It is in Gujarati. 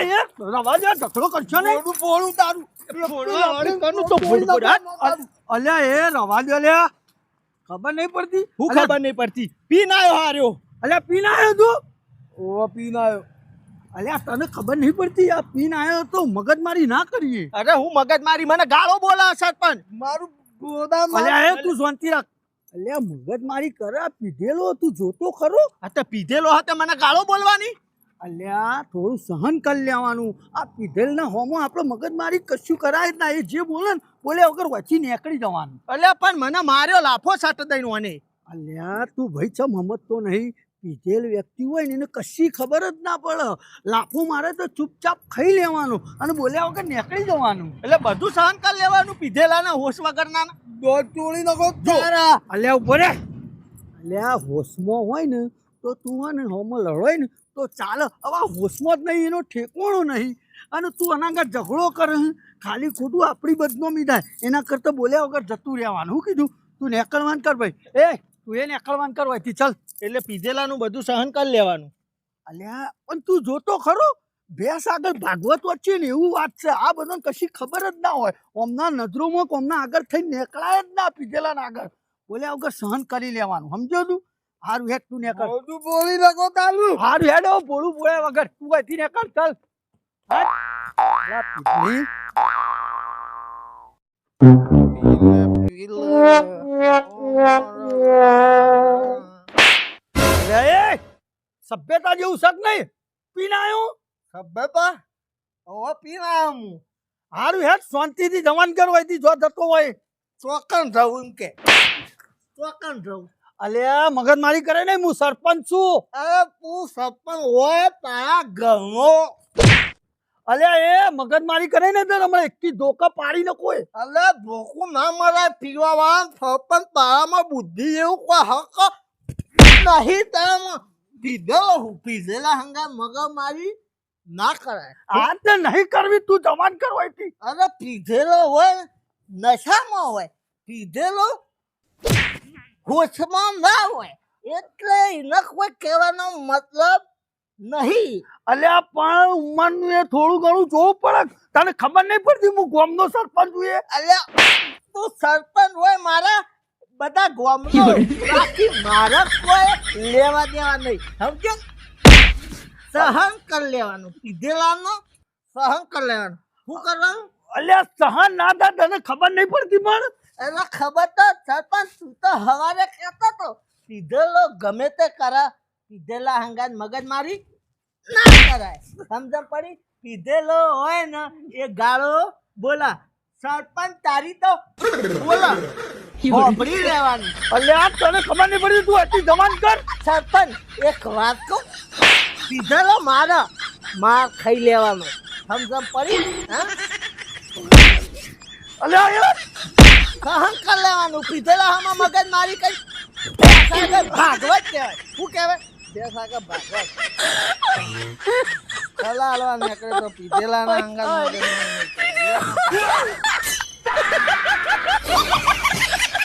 અલ્યા એ રવા દે ઢકડો કરશો ને પોળું તારું અલ્યા એ રવા દે અલ્યા ખબર નહીં પડતી હું ખબર નહીં પડતી પીન આવ્યો હાર્યો અલ્યા પીન આવ્યો તું ઓ પીન આવ્યો અલ્યા તને ખબર નહીં પડતી આ પીન આવ્યો તો મગજમારી ના કરીએ અરે હું મગજમારી મને ગાળો બોલા સરપંચ મારું ગોદામ અલ્યા એ તું શાંતિ રાખ અલ્યા મગજમારી કરે પીધેલો તું જોતો ખરો આ તો પીધેલો હતો મને ગાળો બોલવાની અલ્યા થોડું સહન કરી લેવાનું આ પીધેલના હોમો આપણે મગજમારી કશું કરાય જ ના એ જે બોલે ને બોલ્યા વગર વચ્ચે નીકળી જવાનું અલ્યા પણ મને માર્યો લાફો સાટ દઈને મને અલ્યા તું ભાઈ ચમ સમજતો નહીં પીધેલ વ્યક્તિ હોય ને એને કશી ખબર જ ના પડે લાફો મારે તો ચૂપચાપ ખાઈ લેવાનું અને બોલ્યા વગર નીકળી જવાનું એટલે બધું સહન કરી લેવાનું પીધેલાના હોશ વગરના દોડ તોડી નકો અલ્યા ઉપર અલ્યા હોશમાં હોય ને તો તું હોય ને હોમો લડોય ને તો ચાલે હવે હોશમાં જ નહીં એનો ઠેકોણો નહીં અને તું આના આગળ ઝઘડો કરે ખાલી ખોટું આપણી બદનામી થાય એના કરતાં બોલ્યા વગર જતું રહેવાનું શું કીધું તું નેકળવાન કર ભાઈ એ તું એ નેકળવાન કર ભાઈથી ચાલ એટલે પીધેલાનું બધું સહન કરી લેવાનું અલ્યા પણ તું જોતો ખરો ભેંસ આગળ ભાગવત વચ્ચે ને એવું વાત છે આ બધાને કશી ખબર જ ના હોય ઓમના નજરોમાં કોમના આગળ થઈને નીકળાય જ ના પીધેલાના આગળ બોલ્યા વગર સહન કરી લેવાનું સમજો તું હારું હેડ તું નેકળ બધું બોલી નાખો તાલું હારું હેડ બોલું બોલ્યા વગર તું અહીંથી નેકળ ચાલ સભ્યતા જેવું શક નહીં પીનાયું સભ્યતા ઓ પીના હું હારું હેડ શાંતિથી જવાન કરો અહીંથી જો જતો હોય ચોકન રહું એમ કે ચોકન રહું અલ્યા મગજમારી કરે ને હું સરપંચ છું અરે તું સરપંચ હોય તારા ઘરનો અલ્યા એ મગજમારી કરે ને તો હમણાં એકથી ધોકા પાડી નકો અલે ધોકું ના મરાય પીવા વાળા સરપંચ તારામાં બુદ્ધિ એવું કોઈ હક નહીં તારામાં પીધેલા હંગા મગજમારી ના કરાય આ તો નહીં કરવી તું જવાન કરો અહીંથી અરે પીધેલો હોય નશામાં હોય પીધેલો હોશમાં ના હોય એટલે એને કોઈ કહેવાનો મતલબ નહીં અલ્યા પણ ઉંમરનું એ થોડું ઘણું જોવું પડે તને ખબર નહીં પડતી હું ગામનો સરપંચ છું અલ્યા તું સરપંચ હોય મારા બધા ગામનો બાકી મારા કોઈ લેવા દેવા નહીં સમજે સહન કરી લેવાનું પીધેલાનો સહન કરી લેવાનું શું કરવાનું અલ્યા સહન ના થાય તને ખબર નહીં પડતી પણ એને ખબર તો સરપંચ તું તો હવારે કહેતો તો પીધેલો ગમે તે કરા પીધેલા હંગાત મગજ મારી ના કરાય સમજણ પડી પીધેલો હોય ને એ ગાળો બોલા સરપંચ તારી તો બોલા ખોબડી રહેવાની અલ્યા તને ખબર નહીં પડતી તું આટલી જવાન કર સરપંચ એક વાત કહું પીધેલો મારા માર ખાઈ લેવાનો સમજણ પડી હા અલ્યા યાર સહન કરી લેવાનું પીધેલા આમાં મગજ મારી કઈ ભાગવત કહેવાય શું કહેવાય ભાગવત કલા હાલવા નીકળે તો પીધેલા ના અંગા